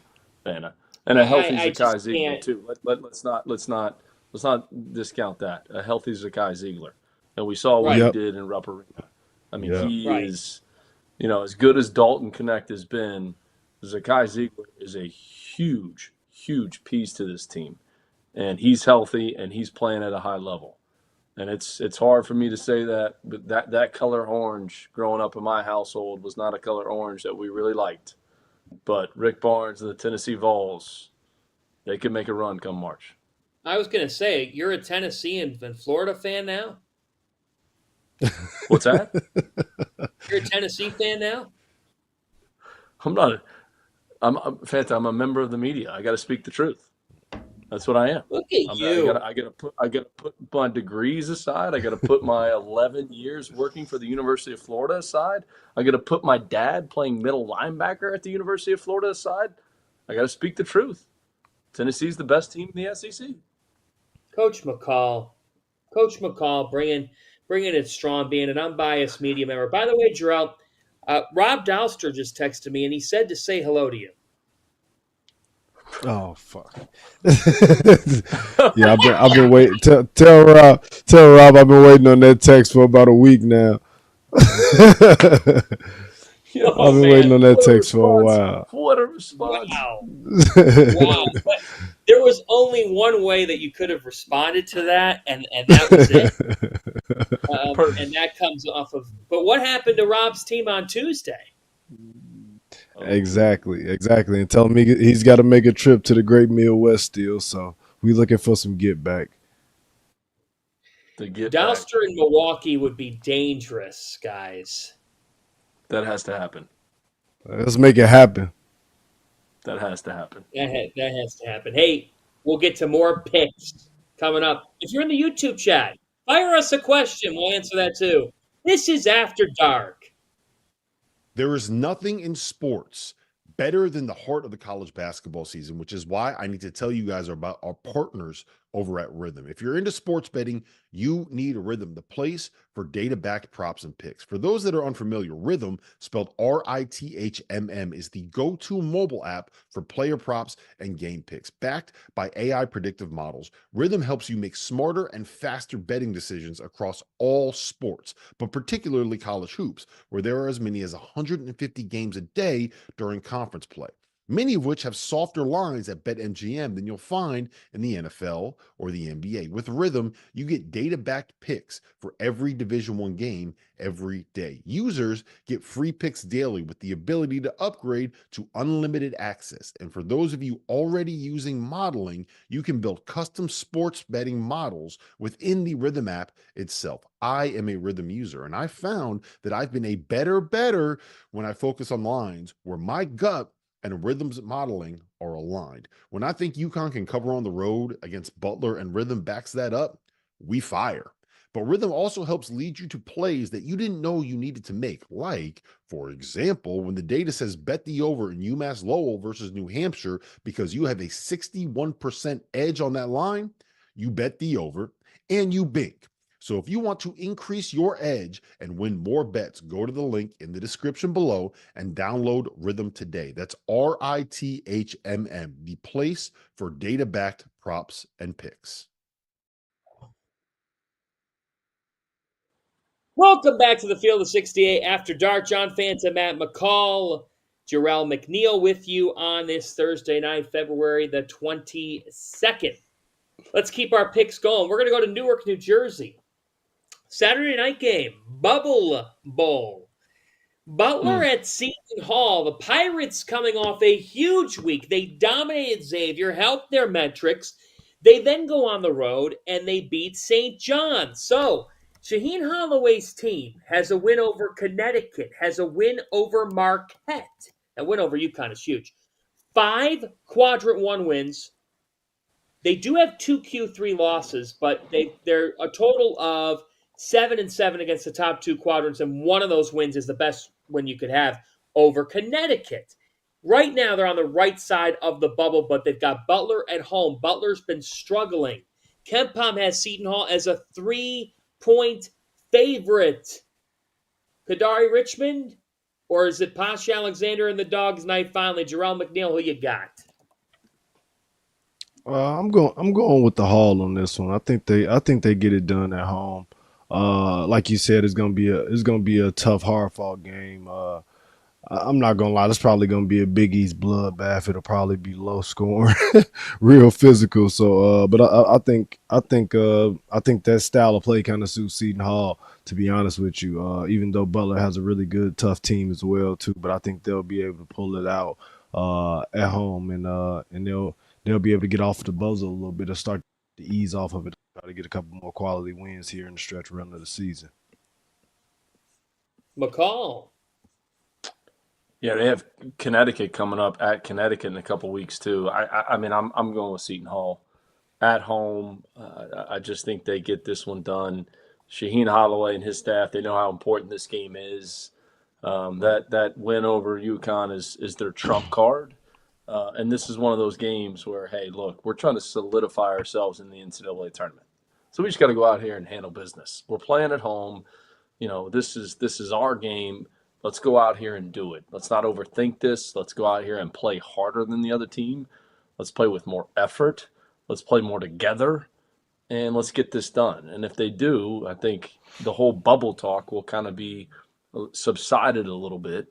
Anna. And a healthy Zakai Ziegler, too. Let's not discount that. A healthy Zakai Ziegler. And we saw what he did in Rupp Arena. I mean, he is, as good as Dalton Connect has been, Zakai Ziegler is a huge, huge piece to this team. And he's healthy, and he's playing at a high level. And it's hard for me to say that, but that color orange growing up in my household was not a color orange that we really liked. But Rick Barnes and the Tennessee Vols, they could make a run come March. I was going to say, you're a Tennessee and Florida fan now? What's that? You're a Tennessee fan now? I'm not. Fanta, I'm a member of the media. I got to speak the truth. That's what I am. Look at you. I got to put my degrees aside. I got to put my 11 years working for the University of Florida aside. I got to put my dad playing middle linebacker at the University of Florida aside. I got to speak the truth. Tennessee's the best team in the SEC. Coach McCall, bringing it strong, being an unbiased media member. By the way, Jerel, Rob Dauster just texted me, and he said to say hello to you. Oh fuck. Yeah, I've been waiting. Tell Rob I've been waiting on that text for about a week now. I've Oh been man, waiting on that What a text for a response! while. What a response! wow, wow. But there was only one way that you could have responded to that, and that was it. And that comes off of. But what happened to Rob's team on Tuesday? Exactly. And tell me he's got to make a trip to the Great Midwest still. So we looking for some get back. To get back, Dauster in Milwaukee would be dangerous, guys. that has to happen. Let's make it happen. That has to happen. That has to happen. Hey, we'll get to more picks coming up. If you're in the YouTube chat, fire us a question. We'll answer that too. This is After Dark. There is nothing in sports better than the heart of the college basketball season, which is why I need to tell you guys about our partners over at Rhythm. If you're into sports betting, you need Rhythm, the place for data-backed props and picks. For those that are unfamiliar, Rhythm, spelled RITHMM, is the go-to mobile app for player props and game picks. Backed by AI predictive models, Rhythm helps you make smarter and faster betting decisions across all sports, but particularly college hoops, where there are as many as 150 games a day during conference play, many of which have softer lines at BetMGM than you'll find in the NFL or the NBA. With Rhythm, you get data-backed picks for every Division I game every day. Users get free picks daily with the ability to upgrade to unlimited access. And for those of you already using modeling, you can build custom sports betting models within the Rhythm app itself. I am a Rhythm user, and I found that I've been a better when I focus on lines where my gut and Rhythm's modeling are aligned. When I think UConn can cover on the road against Butler and Rhythm backs that up, we fire. But Rhythm also helps lead you to plays that you didn't know you needed to make. Like, for example, when the data says bet the over in UMass Lowell versus New Hampshire because you have a 61% edge on that line, you bet the over and you bink. So if you want to increase your edge and win more bets, go to the link in the description below and download Rhythm today. That's RITHMM, the place for data-backed props and picks. Welcome back to the Field of 68 After Dark. John Fanta, Matt McCall, Jerel McNeal with you on this Thursday night, February the 22nd. Let's keep our picks going. We're going to go to Newark, New Jersey. Saturday night game, Bubble Bowl. Butler at Seton Hall. The Pirates coming off a huge week. They dominated Xavier, helped their metrics. They then go on the road and they beat St. John. So, Shaheen Holloway's team has a win over Connecticut, has a win over Marquette. That win over UConn is huge. 5 quadrant 1 wins. They do have 2 Q3 losses, but they're a total of 7-7 against the top 2 quadrants, and one of those wins is the best win you could have over Connecticut. Right now, they're on the right side of the bubble, but they've got Butler at home. Butler's been struggling. KenPom has Seton Hall as a 3-point favorite. Kadari Richmond, or is it Posh Alexander and the Dogs night finally? Jerel McNeal, who you got? I'm going with the Hall on this one. I think they get it done at home. Like you said, it's gonna be a tough, hard fought game. I'm not gonna lie, it's probably gonna be a Big East bloodbath. It'll probably be low scoring, real physical. So, but I think that style of play kind of suits Seton Hall. To be honest with you, even though Butler has a really good, tough team as well too, but I think they'll be able to pull it out at home, and they'll be able to get off the buzzer a little bit and start to ease off of it. Try to get a couple more quality wins here in the stretch run of the season. McCall. Yeah, they have Connecticut coming up at Connecticut in a couple weeks too. I mean, I'm going with Seton Hall at home. I just think they get this one done. Shaheen Holloway and his staff, they know how important this game is. That win over UConn is their trump card. And this is one of those games where, hey, look, we're trying to solidify ourselves in the NCAA tournament. So we just got to go out here and handle business. We're playing at home. You know, this is our game. Let's go out here and do it. Let's not overthink this. Let's go out here and play harder than the other team. Let's play with more effort. Let's play more together, and let's get this done. And if they do, I think the whole bubble talk will kind of be subsided a little bit,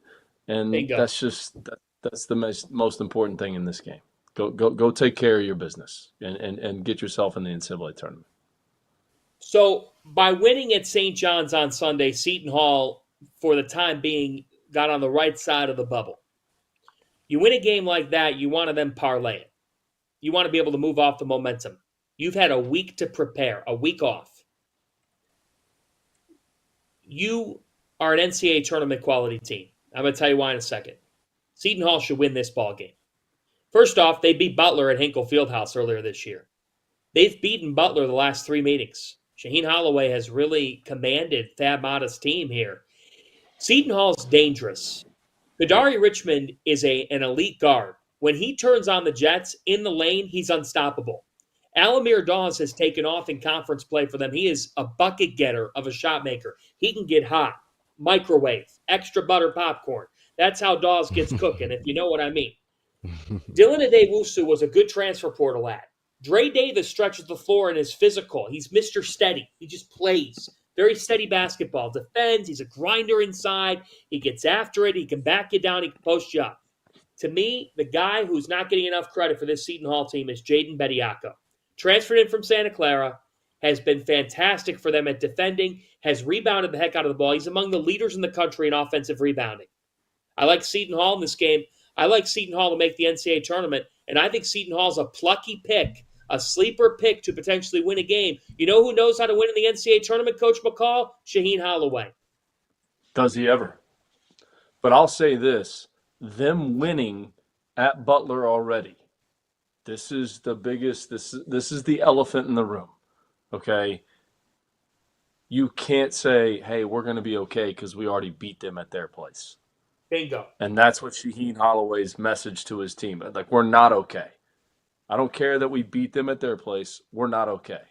and Bingo. that's the most important thing in this game. Go take care of your business and get yourself in the NCAA tournament. So by winning at St. John's on Sunday, Seton Hall, for the time being, got on the right side of the bubble. You win a game like that, you want to then parlay it. You want to be able to move off the momentum. You've had a week to prepare, a week off. You are an NCAA tournament quality team. I'm going to tell you why in a second. Seton Hall should win this ball game. First off, they beat Butler at Hinkle Fieldhouse earlier this year. They've beaten Butler the last 3 meetings. Shaheen Holloway has really commanded Thad Matta's team here. Seton Hall's dangerous. Kadari Richmond is an elite guard. When he turns on the Jets in the lane, he's unstoppable. Alamir Dawes has taken off in conference play for them. He is a bucket getter of a shot maker. He can get hot, microwave, extra butter popcorn. That's how Dawes gets cooking, if you know what I mean. Dylan Adewusu was a good transfer portal ad. Dre Davis stretches the floor and is physical. He's Mr. Steady. He just plays. Very steady basketball. Defends. He's a grinder inside. He gets after it. He can back you down. He can post you up. To me, the guy who's not getting enough credit for this Seton Hall team is Jaden Bediako. Transferred in from Santa Clara, has been fantastic for them at defending, has rebounded the heck out of the ball. He's among the leaders in the country in offensive rebounding. I like Seton Hall in this game. I like Seton Hall to make the NCAA tournament, and I think Seton Hall's a plucky pick, a sleeper pick to potentially win a game. You know who knows how to win in the NCAA tournament, Coach McCall? Shaheen Holloway. Does he ever? But I'll say this. Them winning at Butler already, this is the biggest, this is the elephant in the room, okay? You can't say, hey, we're going to be okay because we already beat them at their place. Bingo. And that's what Shaheen Holloway's message to his team. Like, we're not okay. I don't care that we beat them at their place. We're not okay.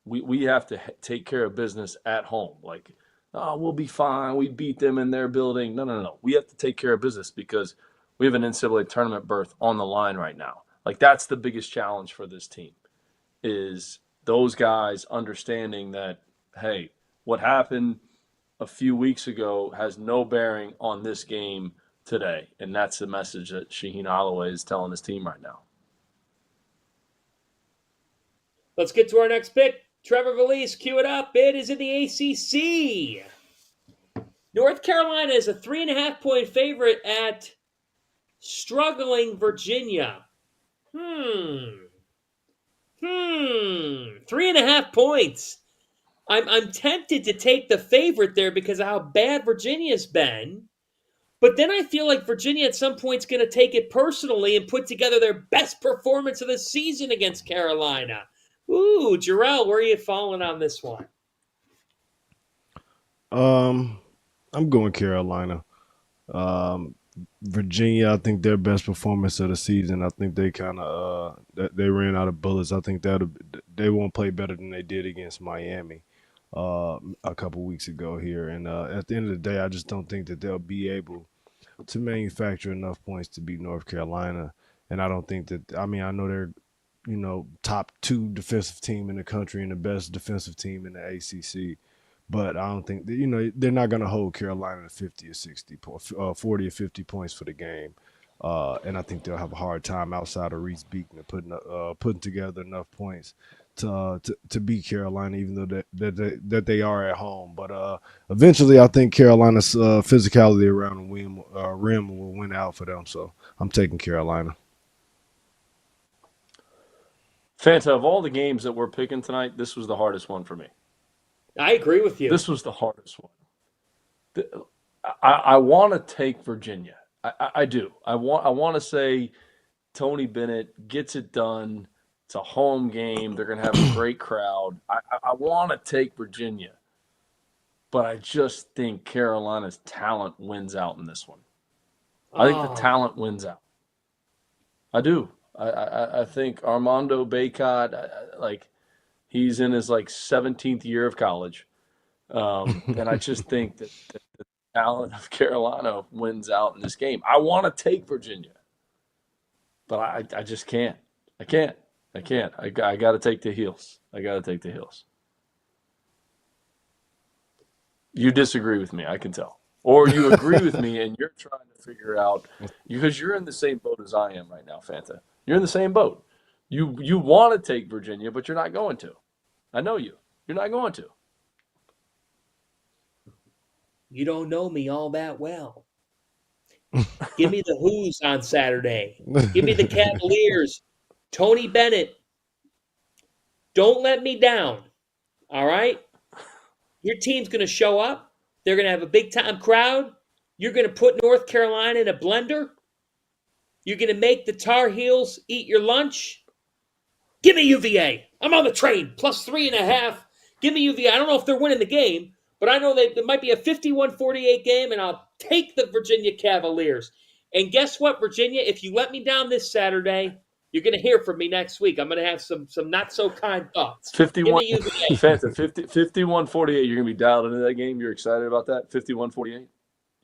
We have to take care of business at home. Like, oh, we'll be fine. We beat them in their building. No. We have to take care of business because we have an NCAA tournament berth on the line right now. Like, that's the biggest challenge for this team is those guys understanding that, hey, what happened a few weeks ago has no bearing on this game today. And that's the message that Shaheen Holloway is telling his team right now. Let's get to our next pick. Trevor Valise, cue it up. It is in the ACC. North Carolina is a 3.5-point favorite at struggling Virginia. 3.5 points. I'm tempted to take the favorite there because of how bad Virginia's been. But then I feel like Virginia at some point is going to take it personally and put together their best performance of the season against Carolina. Ooh, Jerel, where are you falling on this one? I'm going Carolina. Virginia, I think their best performance of the season. I think they kind of they ran out of bullets. I think that they won't play better than they did against Miami a couple weeks ago here. And at the end of the day, I just don't think that they'll be able to manufacture enough points to beat North Carolina. And I don't think that. I mean, I know they're top 2 defensive team in the country and the best defensive team in the ACC. But I don't think they're not going to hold Carolina to 50 or 60, 40 or 50 points for the game. And I think they'll have a hard time outside of Reese Beacon putting together enough points to beat Carolina, even though that they are at home. But eventually, I think Carolina's physicality around the rim will win out for them. So I'm taking Carolina. Fanta, of all the games that we're picking tonight, this was the hardest one for me. I agree with you. This was the hardest one. I want to take Virginia. I do. I want to say Tony Bennett gets it done. It's a home game. They're going to have a great crowd. I want to take Virginia. But I just think Carolina's talent wins out in this one. I think the talent wins out. I do. I think Armando Bacot, he's in his 17th year of college. And I just think that the talent of Carolina wins out in this game. I want to take Virginia, but I just can't. I can't. I got to take the heels. You disagree with me, I can tell. Or you agree with me and you're trying to figure out, because you're in the same boat as I am right now, Fanta. You're in the same boat. You want to take Virginia, but you're not going to. I know you. You're not going to. You don't know me all that well. Give me the Who's on Saturday. Give me the Cavaliers. Tony Bennett. Don't let me down. All right? Your team's going to show up. They're going to have a big-time crowd. You're going to put North Carolina in a blender. You're going to make the Tar Heels eat your lunch. Give me UVA. I'm on the train. Plus 3.5. Give me UVA. I don't know if they're winning the game, but I know there might be a 51-48 game, and I'll take the Virginia Cavaliers. And guess what, Virginia? If you let me down this Saturday, you're going to hear from me next week. I'm going to have some not-so-kind thoughts. 51, Give me UVA. Fanta, 51-48, you're going to be dialed into that game? You're excited about that? 51-48?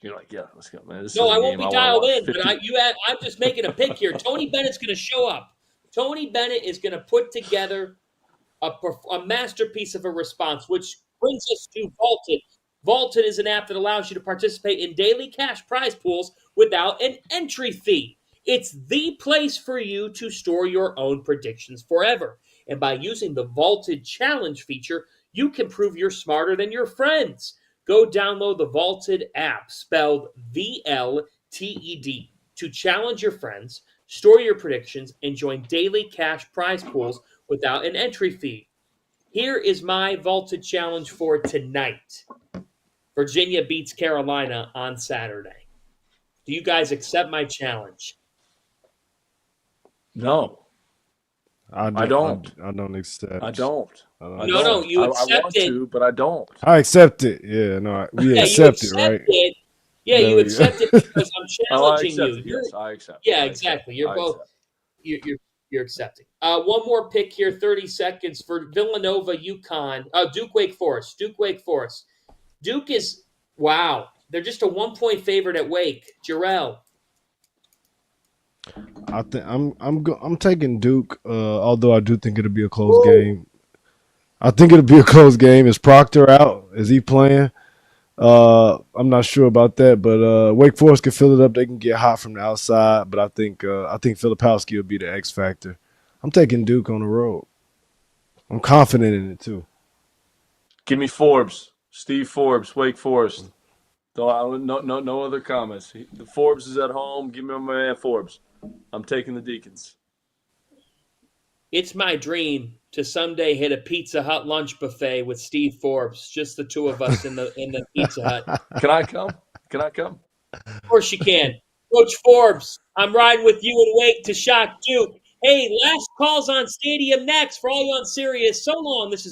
You're like, yeah, let's go, man. No, I won't be dialed in, but I'm just making a pick here. Tony Bennett's going to show up. Tony Bennett is going to put together a masterpiece of a response, which brings us to Vaulted. Vaulted is an app that allows you to participate in daily cash prize pools without an entry fee. It's the place for you to store your own predictions forever. And by using the Vaulted Challenge feature, you can prove you're smarter than your friends. Go download the Vaulted app, spelled VLTED, to challenge your friends, store your predictions, and join daily cash prize pools without an entry fee. Here is my Vaulted challenge for tonight. Virginia beats Carolina on Saturday. Do you guys accept my challenge? No. I don't. I don't accept. I don't. No, you accept I want it. to, but I don't. I accept it. Yeah, no, we accept it, right? Yeah, There you we accept it because I'm challenging I you. accept it. Yes, I accept. Yeah, exactly. You're both. You're accepting. One more pick here, 30 seconds for Villanova, UConn. Duke, Wake Forest. Duke is, wow. They're just a 1-point favorite at Wake. Jerel. I think I'm taking Duke. Although I do think it'll be a close game. I think it'll be a close game. Is Proctor out? Is he playing? I'm not sure about that, but Wake Forest can fill it up. They can get hot from the outside, but I think Filipowski will be the X factor. I'm taking Duke on the road. I'm confident in it too. Give me Forbes, Steve Forbes, Wake Forest. No other comments. The Forbes is at home. Give me my man Forbes. I'm taking the Deacons. It's my dream to someday hit a Pizza Hut lunch buffet with Steve Forbes, just the two of us in the Pizza Hut. Can I come? Of course you can. Coach Forbes, I'm riding with you in Wake to shock Duke. Hey, last calls on Stadium next for all you on Sirius. So long. This is